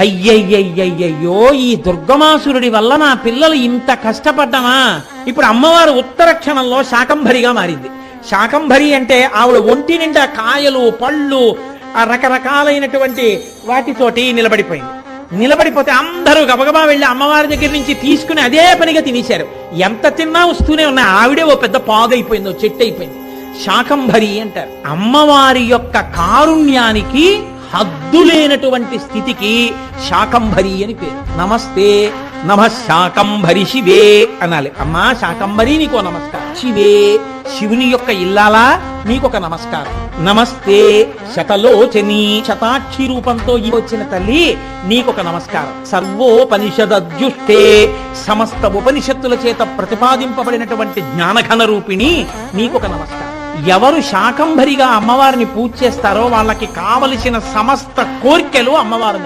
అయ్యయ్యయ్యయ్యో, ఈ దుర్గమాసురుడి వల్ల నా పిల్లలు ఇంత కష్టపడ్డామా. ఇప్పుడు అమ్మవారు ఉత్తర క్షణంలో శాకంభరిగా మారింది. శాకంభరి అంటే ఆవిడ ఒంటి నిండా కాయలు పళ్ళు ఆ రకరకాలైనటువంటి వాటితోటి నిలబడిపోయింది. నిలబడిపోతే అందరూ గబగబా వెళ్ళి అమ్మవారి దగ్గర నుంచి తీసుకుని అదే పనిగా తినేశారు. ఎంత తిన్నా వస్తూనే ఉన్నాయి. ఆవిడే ఓ పెద్ద పాగైపోయింది, ఓ చెట్టు అయిపోయింది. శాకంభరి అంటారు. అమ్మవారి యొక్క కారుణ్యానికి హద్దులేనటువంటి స్థితికి శాకంభరి అని పేరు. నమస్తే నమ శాకంభరి శివే అనాలి. అమ్మా శాకంభరి నీకో నమస్కారం. శివే శివుని యొక్క ఇల్లాలా నీకొక నమస్కారం. నమస్తే శతలోచని శతాక్షి రూపంతో వచ్చిన తల్లి నీకొక నమస్కారం. సర్వోపనిషదజ్జుష్టే సమస్త ఉపనిషత్తుల చేత ప్రతిపాదింపబడినటువంటి జ్ఞానఘన రూపిణి నీకొక నమస్కారం. ఎవరు శాకంభరిగా అమ్మవారిని పూజ చేస్తారో వాళ్ళకి కావలసిన సమస్త కోర్కెలు అమ్మవారు